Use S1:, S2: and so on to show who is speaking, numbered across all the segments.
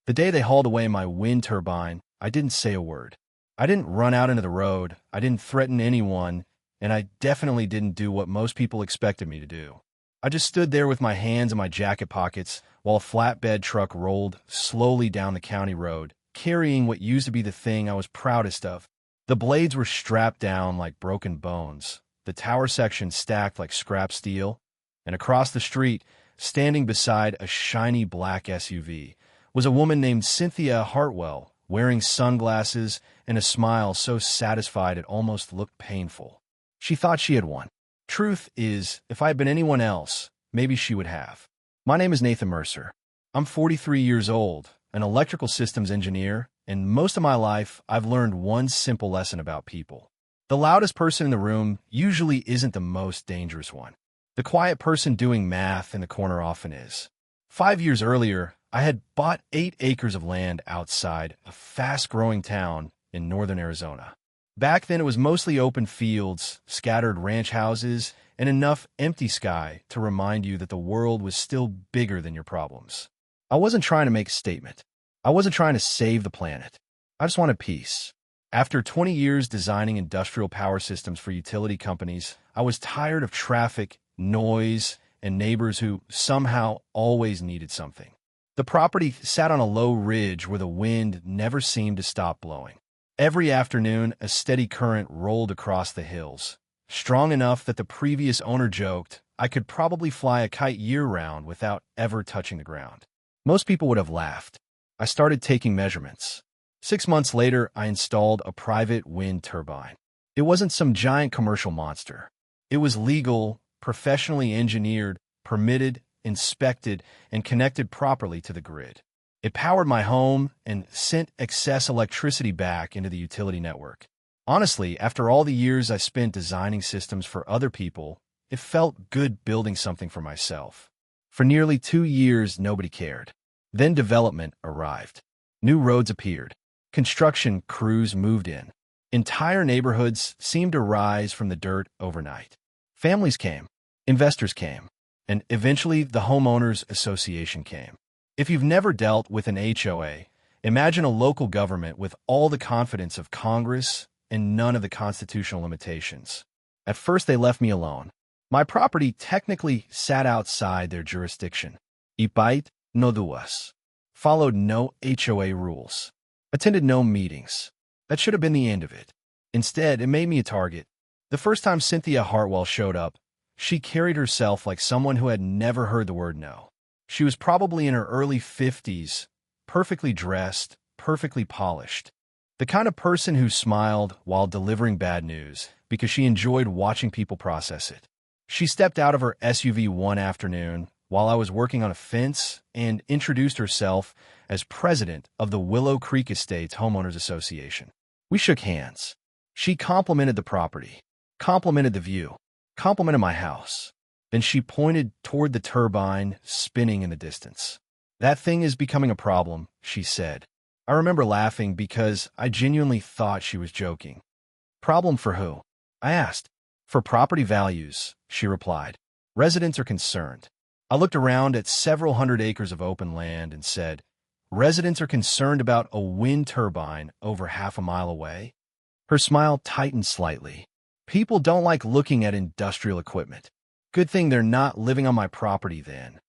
S1: The day they hauled away my wind turbine, I didn't say a word. I didn't run out into the road, I didn't threaten anyone, and I definitely didn't do what most people expected me to do. I just stood there with my hands in my jacket pockets while a flatbed truck rolled slowly down the county road, carrying what used to be the thing I was proudest of. The blades were strapped down like broken bones, the tower section stacked like scrap steel, and across the street, standing beside a shiny black SUV, was a woman named Cynthia Hartwell, wearing sunglasses and a smile so satisfied it almost looked painful. She thought she had won. Truth is, if I had been anyone else, maybe she would have. My name is Nathan Mercer. I'm 43 years old, an electrical systems engineer, and most of my life I've learned one simple lesson about people. The loudest person in the room usually isn't the most dangerous one. The quiet person doing math in the corner often is. 5 years earlier, I had bought 8 acres of land outside a fast-growing town in northern Arizona. Back then, it was mostly open fields, scattered ranch houses, and enough empty sky to remind you that the world was still bigger than your problems. I wasn't trying to make a statement. I wasn't trying to save the planet. I just wanted peace. After 20 years designing industrial power systems for utility companies, I was tired of traffic, noise, and neighbors who somehow always needed something. The property sat on a low ridge where the wind never seemed to stop blowing. Every afternoon, a steady current rolled across the hills, strong enough that the previous owner joked I could probably fly a kite year-round without ever touching the ground. Most people would have laughed. I started taking measurements. 6 months later, I installed a private wind turbine. It wasn't some giant commercial monster. It was legal, professionally engineered, permitted, inspected, and connected properly to the grid. It powered my home and sent excess electricity back into the utility network. Honestly, after all the years I spent designing systems for other people, it felt good building something for myself. For nearly 2 years, nobody cared. Then development arrived. New roads appeared. Construction crews moved in. Entire neighborhoods seemed to rise from the dirt overnight. Families came. Investors came. And eventually, the homeowners association came. If you've never dealt with an HOA, imagine a local government with all the confidence of Congress and none of the constitutional limitations. At first, they left me alone. My property technically sat outside their jurisdiction. Ipait no duas. Followed no HOA rules. Attended no meetings. That should have been the end of it. Instead, it made me a target. The first time Cynthia Hartwell showed up, she carried herself like someone who had never heard the word no. She was probably in her early 50s, perfectly dressed, perfectly polished. The kind of person who smiled while delivering bad news because she enjoyed watching people process it. She stepped out of her SUV one afternoon while I was working on a fence and introduced herself as president of the Willow Creek Estates Homeowners Association. We shook hands. She complimented the property, complimented the view, complimented my house. Then she pointed toward the turbine spinning in the distance. "That thing is becoming a problem," she said. I remember laughing because I genuinely thought she was joking. "Problem for who?" I asked. "For property values," she replied. "Residents are concerned." I looked around at several hundred acres of open land and said, "Residents are concerned about a wind turbine over half a mile away?" Her smile tightened slightly. "People don't like looking at industrial equipment. Good thing they're not living on my property then."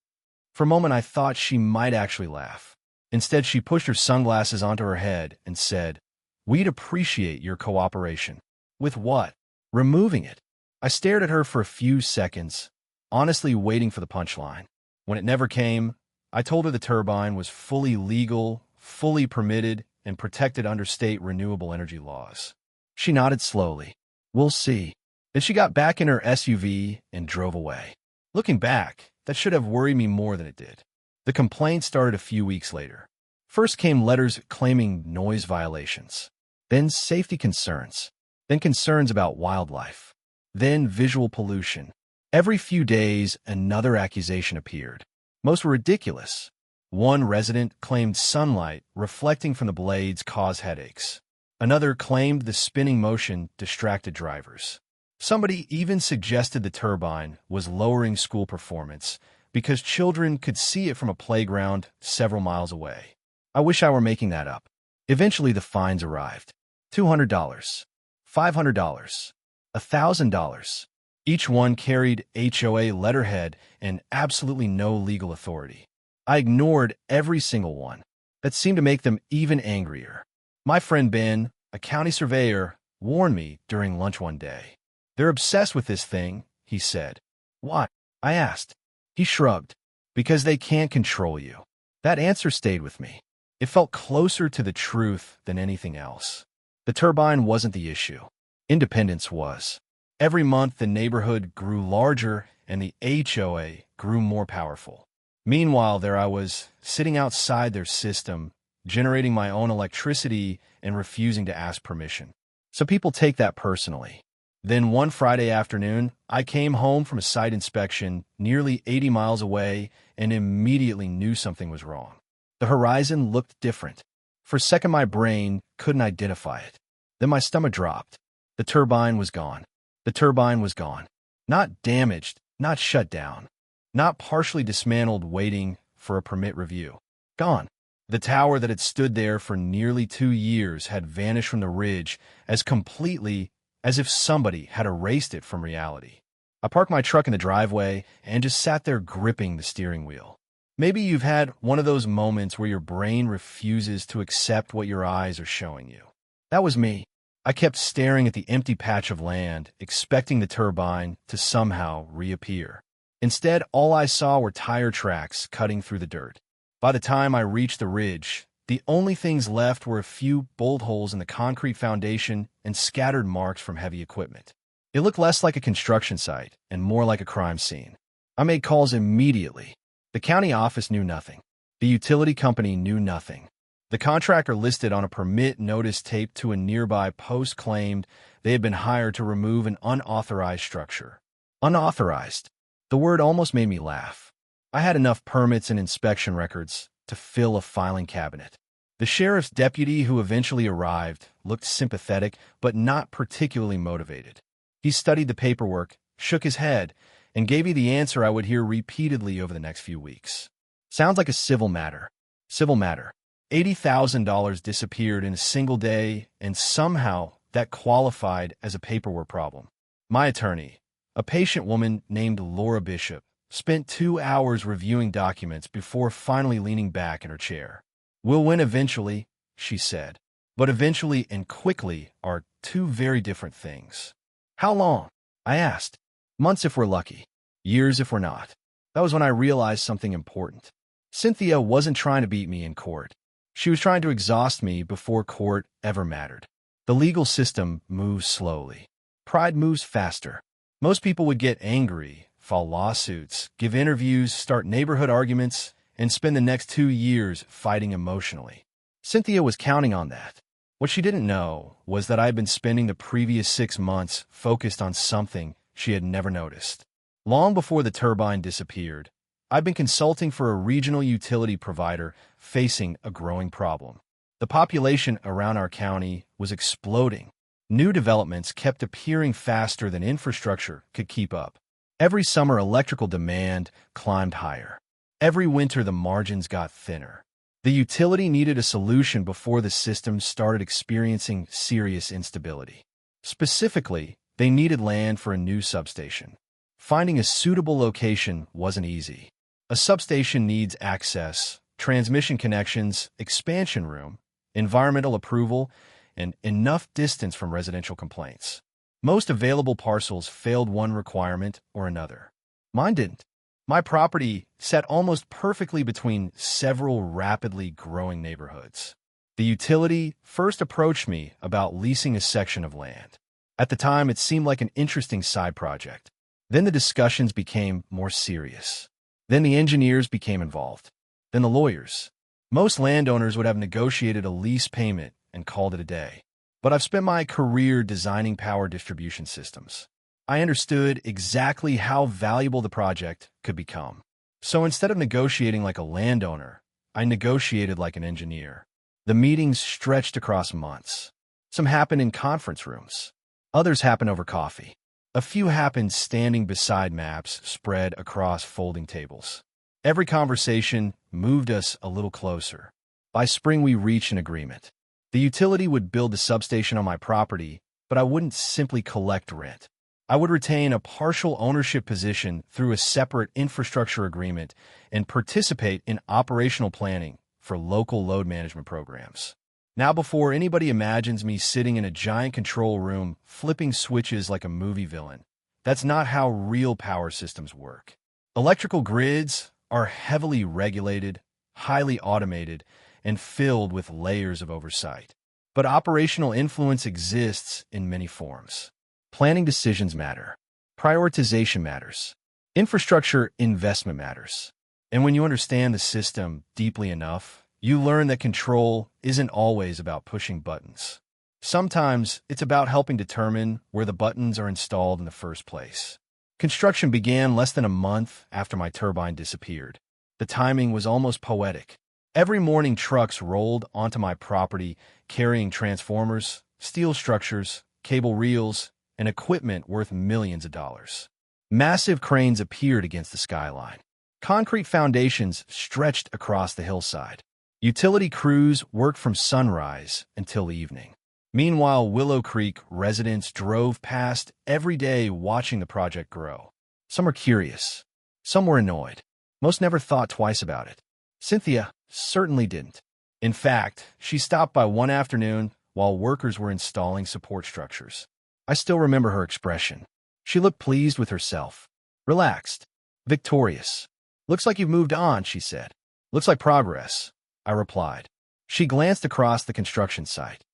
S1: For a moment, I thought she might actually laugh. Instead, she pushed her sunglasses onto her head and said, "We'd appreciate your cooperation." "With what?" "Removing it." I stared at her for a few seconds, honestly waiting for the punchline. When it never came, I told her the turbine was fully legal, fully permitted, and protected under state renewable energy laws. She nodded slowly. "We'll see." Then she got back in her SUV and drove away. Looking back, that should have worried me more than it did. The complaint started a few weeks later. First came letters claiming noise violations, then safety concerns, then concerns about wildlife, then visual pollution. Every few days, another accusation appeared. Most were ridiculous. One resident claimed sunlight reflecting from the blades caused headaches. Another claimed the spinning motion distracted drivers. Somebody even suggested the turbine was lowering school performance because children could see it from a playground several miles away. I wish I were making that up. Eventually, the fines arrived. $200, $500, $1,000. Each one carried HOA letterhead and absolutely no legal authority. I ignored every single one. That seemed to make them even angrier. My friend Ben, a county surveyor, warned me during lunch one day. "They're obsessed with this thing," he said. "Why?" I asked. He shrugged. "Because they can't control you." That answer stayed with me. It felt closer to the truth than anything else. The turbine wasn't the issue. Independence was. Every month, the neighborhood grew larger and the HOA grew more powerful. Meanwhile, there I was, sitting outside their system, generating my own electricity and refusing to ask permission. So people take that personally. Then one Friday afternoon, I came home from a site inspection nearly 80 miles away and immediately knew something was wrong. The horizon looked different. For a second, my brain couldn't identify it. Then my stomach dropped. The turbine was gone. The turbine was gone. Not damaged, not shut down, not partially dismantled waiting for a permit review. Gone. The tower that had stood there for nearly 2 years had vanished from the ridge as completely as if somebody had erased it from reality. I parked my truck in the driveway and just sat there gripping the steering wheel. Maybe you've had one of those moments where your brain refuses to accept what your eyes are showing you. That was me. I kept staring at the empty patch of land, expecting the turbine to somehow reappear. Instead, all I saw were tire tracks cutting through the dirt. By the time I reached the ridge, the only things left were a few bolt holes in the concrete foundation and scattered marks from heavy equipment. It looked less like a construction site and more like a crime scene. I made calls immediately. The county office knew nothing. The utility company knew nothing. The contractor listed on a permit notice taped to a nearby post claimed they had been hired to remove an unauthorized structure. Unauthorized. The word almost made me laugh. I had enough permits and inspection records to fill a filing cabinet. The sheriff's deputy who eventually arrived looked sympathetic but not particularly motivated. He studied the paperwork, shook his head, and gave me the answer I would hear repeatedly over the next few weeks. Sounds like a civil matter. Civil matter. $80,000 disappeared in a single day, and somehow that qualified as a paperwork problem. My attorney, a patient woman named Laura Bishop, spent 2 hours reviewing documents before finally leaning back in her chair. "We'll win eventually," she said. But eventually and quickly are two very different things. "How long?" I asked. "Months if we're lucky. Years if we're not." That was when I realized something important. Cynthia wasn't trying to beat me in court. She was trying to exhaust me before court ever mattered. The legal system moves slowly. Pride moves faster. Most people would get angry, file lawsuits, give interviews, start neighborhood arguments, and spend the next 2 years fighting emotionally. Cynthia was counting on that. What she didn't know was that I had been spending the previous 6 months focused on something she had never noticed. Long before the turbine disappeared, I'd been consulting for a regional utility provider facing a growing problem. The population around our county was exploding. New developments kept appearing faster than infrastructure could keep up. Every summer, electrical demand climbed higher. Every winter, the margins got thinner. The utility needed a solution before the system started experiencing serious instability. Specifically, they needed land for a new substation. Finding a suitable location wasn't easy. A substation needs access, transmission connections, expansion room, environmental approval, and enough distance from residential complaints. Most available parcels failed one requirement or another. Mine didn't. My property sat almost perfectly between several rapidly growing neighborhoods. The utility first approached me about leasing a section of land. At the time, it seemed like an interesting side project. Then the discussions became more serious. Then the engineers became involved. Then the lawyers. Most landowners would have negotiated a lease payment and called it a day. But I've spent my career designing power distribution systems. I understood exactly how valuable the project could become. So instead of negotiating like a landowner, I negotiated like an engineer. The meetings stretched across months. Some happened in conference rooms. Others happened over coffee. A few happened standing beside maps spread across folding tables. Every conversation moved us a little closer. By spring, we reached an agreement. The utility would build the substation on my property, but I wouldn't simply collect rent. I would retain a partial ownership position through a separate infrastructure agreement and participate in operational planning for local load management programs. Now, before anybody imagines me sitting in a giant control room flipping switches like a movie villain, that's not how real power systems work. Electrical grids are heavily regulated, highly automated, and filled with layers of oversight. But operational influence exists in many forms. Planning decisions matter. Prioritization matters. Infrastructure investment matters. And when you understand the system deeply enough, you learn that control isn't always about pushing buttons. Sometimes it's about helping determine where the buttons are installed in the first place. Construction began less than a month after my turbine disappeared. The timing was almost poetic. Every morning, trucks rolled onto my property carrying transformers, steel structures, cable reels, and equipment worth millions of dollars. Massive cranes appeared against the skyline. Concrete foundations stretched across the hillside. Utility crews worked from sunrise until evening. Meanwhile, Willow Creek residents drove past every day watching the project grow. Some were curious. Some were annoyed. Most never thought twice about it. Cynthia certainly didn't. In fact, she stopped by one afternoon while workers were installing support structures. I still remember her expression. She looked pleased with herself. Relaxed. Victorious. "Looks like you've moved on," she said. "Looks like progress," I replied. She glanced across the construction site.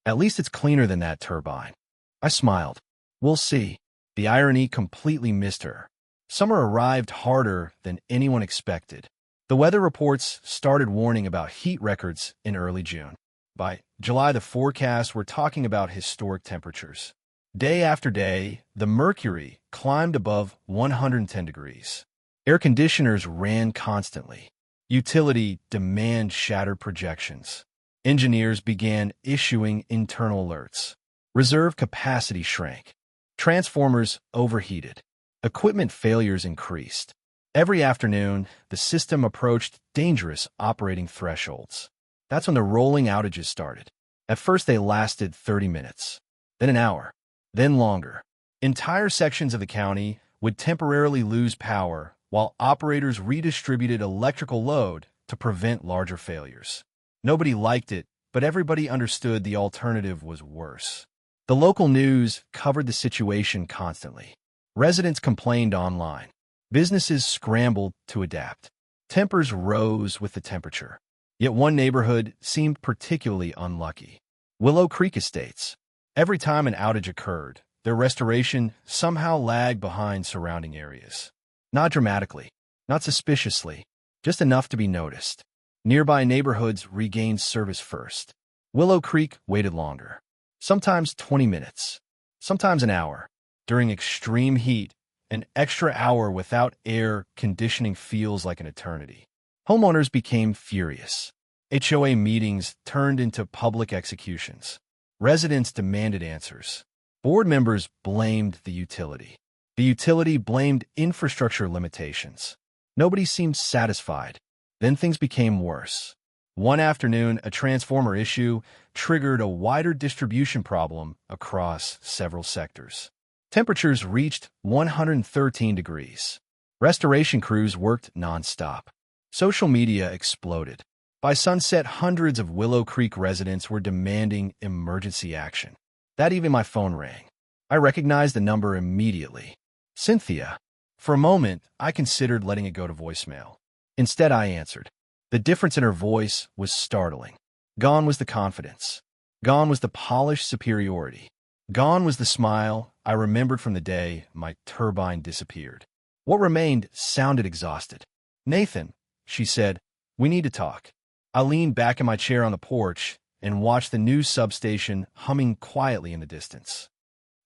S1: "At least it's cleaner than that turbine." I smiled. "We'll see." The irony completely missed her. Summer arrived harder than anyone expected. The weather reports started warning about heat records in early June. By July, the forecasts were talking about historic temperatures. Day after day, the mercury climbed above 110 degrees. Air conditioners ran constantly. Utility demand shattered projections. Engineers began issuing internal alerts. Reserve capacity shrank. Transformers overheated. Equipment failures increased. Every afternoon, the system approached dangerous operating thresholds. That's when the rolling outages started. At first, they lasted 30 minutes, then an hour, then longer. Entire sections of the county would temporarily lose power while operators redistributed electrical load to prevent larger failures. Nobody liked it, but everybody understood the alternative was worse. The local news covered the situation constantly. Residents complained online. Businesses scrambled to adapt. Tempers rose with the temperature. Yet one neighborhood seemed particularly unlucky. Willow Creek Estates. Every time an outage occurred, their restoration somehow lagged behind surrounding areas. Not dramatically, not suspiciously, just enough to be noticed. Nearby neighborhoods regained service first. Willow Creek waited longer. Sometimes 20 minutes, sometimes an hour. During extreme heat, an extra hour without air conditioning feels like an eternity. Homeowners became furious. HOA meetings turned into public executions. Residents demanded answers. Board members blamed the utility. The utility blamed infrastructure limitations. Nobody seemed satisfied. Then things became worse. One afternoon, a transformer issue triggered a wider distribution problem across several sectors. Temperatures reached 113 degrees. Restoration crews worked nonstop. Social media exploded. By sunset, hundreds of Willow Creek residents were demanding emergency action. That even my phone rang. I recognized the number immediately. Cynthia. For a moment, I considered letting it go to voicemail. Instead, I answered. The difference in her voice was startling. Gone was the confidence. Gone was the polished superiority. Gone was the smile I remembered from the day my turbine disappeared. What remained sounded exhausted. "Nathan," she said, "we need to talk." I leaned back in my chair on the porch and watched the new substation humming quietly in the distance.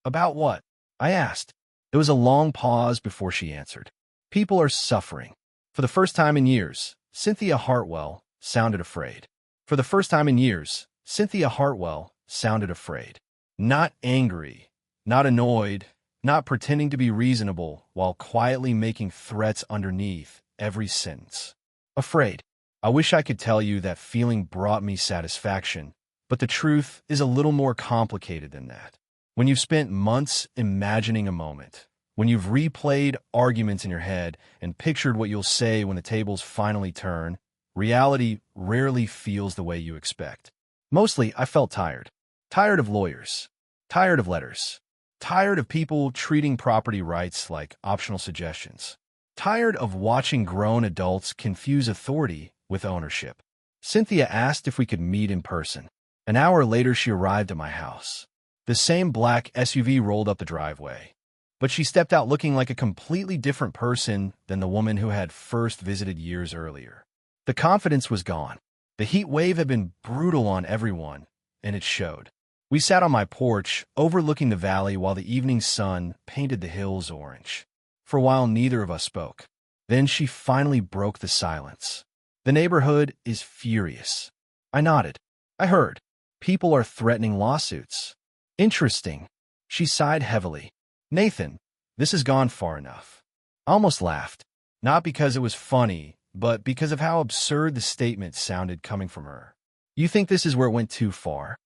S1: "About what?" I asked. There was a long pause before she answered. "People are suffering." For the first time in years, Cynthia Hartwell sounded afraid. For the first time in years, Cynthia Hartwell sounded afraid. Not angry, not annoyed, not pretending to be reasonable while quietly making threats underneath every sentence. Afraid. I wish I could tell you that feeling brought me satisfaction, but the truth is a little more complicated than that. When you've spent months imagining a moment, when you've replayed arguments in your head and pictured what you'll say when the tables finally turn, reality rarely feels the way you expect. Mostly, I felt tired. Tired of lawyers. Tired of letters. Tired of people treating property rights like optional suggestions. Tired of watching grown adults confuse authority with ownership. Cynthia asked if we could meet in person. An hour later, she arrived at my house. The same black SUV rolled up the driveway. But she stepped out looking like a completely different person than the woman who had first visited years earlier. The confidence was gone. The heat wave had been brutal on everyone, and it showed. We sat on my porch, overlooking the valley while the evening sun painted the hills orange. For a while, neither of us spoke. Then she finally broke the silence. The neighborhood is furious. I nodded. I heard. People are threatening lawsuits. Interesting. She sighed heavily. Nathan, this has gone far enough. I almost laughed. Not because it was funny, but because of how absurd the statement sounded coming from her. You think this is where it went too far?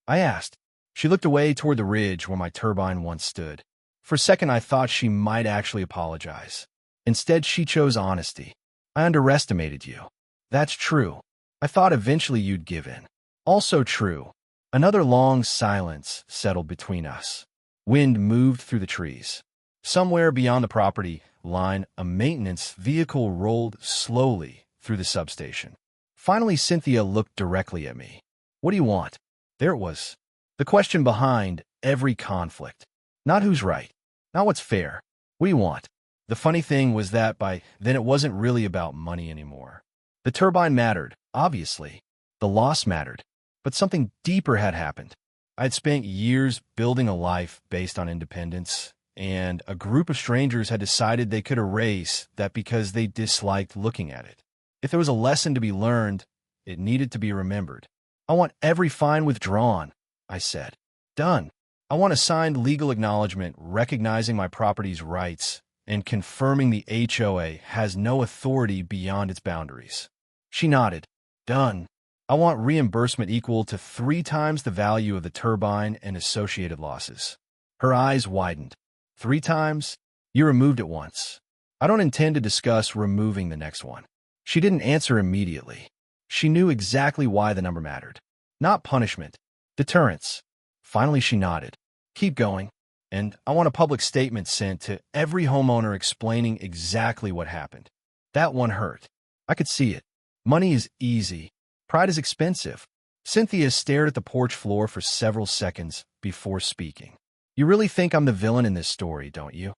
S1: I asked. She looked away toward the ridge where my turbine once stood. For a second, I thought she might actually apologize. Instead, she chose honesty. I underestimated you. That's true. I thought eventually you'd give in. Also true. Another long silence settled between us. Wind moved through the trees. Somewhere beyond the property line, a maintenance vehicle rolled slowly through the substation. Finally, Cynthia looked directly at me. What do you want? There it was. The question behind every conflict. Not who's right. Not what's fair. What do you want? The funny thing was that by then it wasn't really about money anymore. The turbine mattered, obviously. The loss mattered. But something deeper had happened. I had spent years building a life based on independence, and a group of strangers had decided they could erase that because they disliked looking at it. If there was a lesson to be learned, it needed to be remembered. I want every fine withdrawn, I said. Done. I want a signed legal acknowledgement recognizing my property's rights and confirming the HOA has no authority beyond its boundaries. She nodded. Done. I want reimbursement equal to 3 times the value of the turbine and associated losses. Her eyes widened. 3 times? You removed it once. I don't intend to discuss removing the next one. She didn't answer immediately. She knew exactly why the number mattered. Not punishment. Deterrence. Finally, she nodded. Keep going. And I want a public statement sent to every homeowner explaining exactly what happened. That one hurt. I could see it. Money is easy. Pride is expensive. Cynthia stared at the porch floor for several seconds before speaking. You really think I'm the villain in this story, don't you?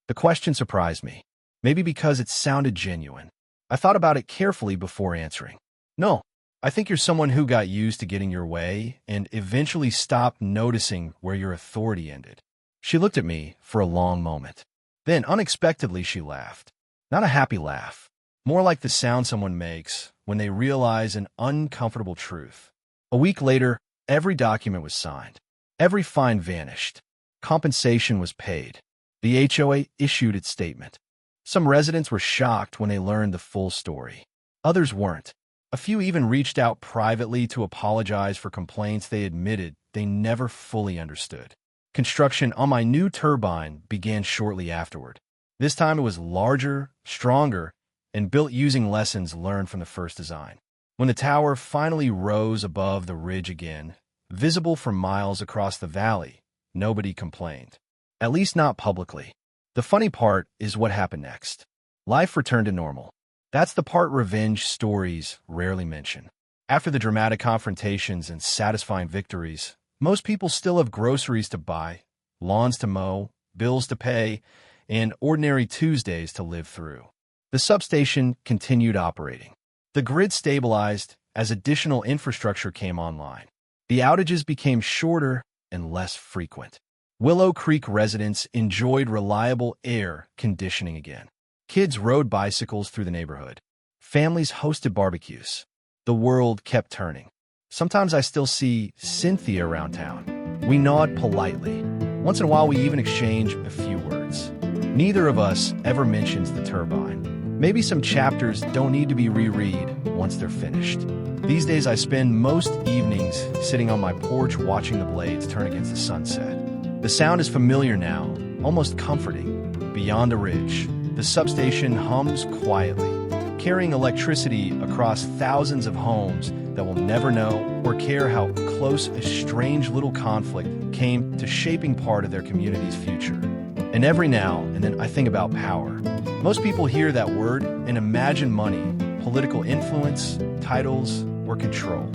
S1: The question surprised me. Maybe because it sounded genuine. I thought about it carefully before answering. No, I think you're someone who got used to getting your way and eventually stopped noticing where your authority ended. She looked at me for a long moment. Then, unexpectedly, she laughed. Not a happy laugh. More like the sound someone makes when they realize an uncomfortable truth. A week later, every document was signed. Every fine vanished. Compensation was paid. The HOA issued its statement. Some residents were shocked when they learned the full story. Others weren't. A few even reached out privately to apologize for complaints they admitted they never fully understood. Construction on my new turbine began shortly afterward. This time it was larger, stronger, and built using lessons learned from the first design. When the tower finally rose above the ridge again, visible for miles across the valley, nobody complained. At least not publicly. The funny part is what happened next. Life returned to normal. That's the part revenge stories rarely mention. After the dramatic confrontations and satisfying victories, most people still have groceries to buy, lawns to mow, bills to pay, and ordinary Tuesdays to live through. The substation continued operating. The grid stabilized as additional infrastructure came online. The outages became shorter and less frequent. Willow Creek residents enjoyed reliable air conditioning again. Kids rode bicycles through the neighborhood. Families hosted barbecues. The world kept turning. Sometimes I still see Cynthia around town. We nod politely. Once in a while, we even exchange a few words. Neither of us ever mentions the turbine. Maybe some chapters don't need to be reread once they're finished. These days I spend most evenings sitting on my porch watching the blades turn against the sunset. The sound is familiar now, almost comforting. Beyond a ridge, the substation hums quietly, carrying electricity across thousands of homes that will never know or care how close a strange little conflict came to shaping part of their community's future. And every now and then I think about power. Most people hear that word and imagine money, political influence, titles, or control.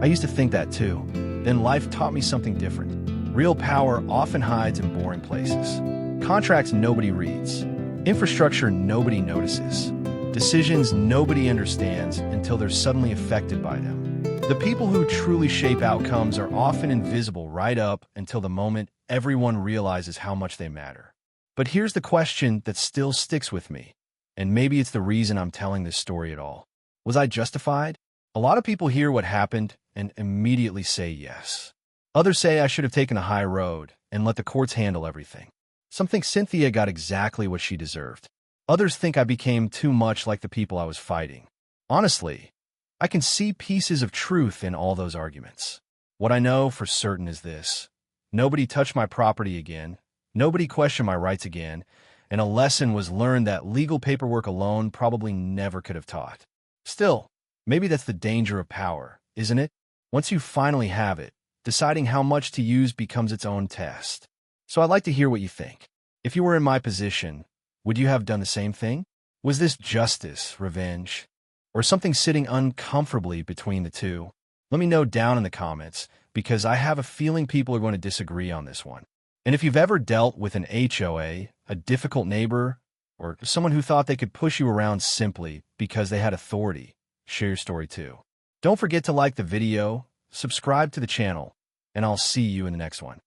S1: I used to think that too. Then life taught me something different. Real power often hides in boring places. Contracts nobody reads. Infrastructure nobody notices. Decisions nobody understands until they're suddenly affected by them. The people who truly shape outcomes are often invisible right up until the moment everyone realizes how much they matter. But here's the question that still sticks with me, and maybe it's the reason I'm telling this story at all. Was I justified? A lot of people hear what happened and immediately say yes. Others say I should have taken a high road and let the courts handle everything. Some think Cynthia got exactly what she deserved. Others think I became too much like the people I was fighting. Honestly, I can see pieces of truth in all those arguments. What I know for certain is this: nobody touched my property again, nobody questioned my rights again, and a lesson was learned that legal paperwork alone probably never could have taught. Still, maybe that's the danger of power, isn't it? Once you finally have it, deciding how much to use becomes its own test. So I'd like to hear what you think. If you were in my position, would you have done the same thing? Was this justice, revenge, or something sitting uncomfortably between the two? Let me know down in the comments, because I have a feeling people are going to disagree on this one. And if you've ever dealt with an HOA, a difficult neighbor, or someone who thought they could push you around simply because they had authority, share your story too. Don't forget to like the video, subscribe to the channel, and I'll see you in the next one.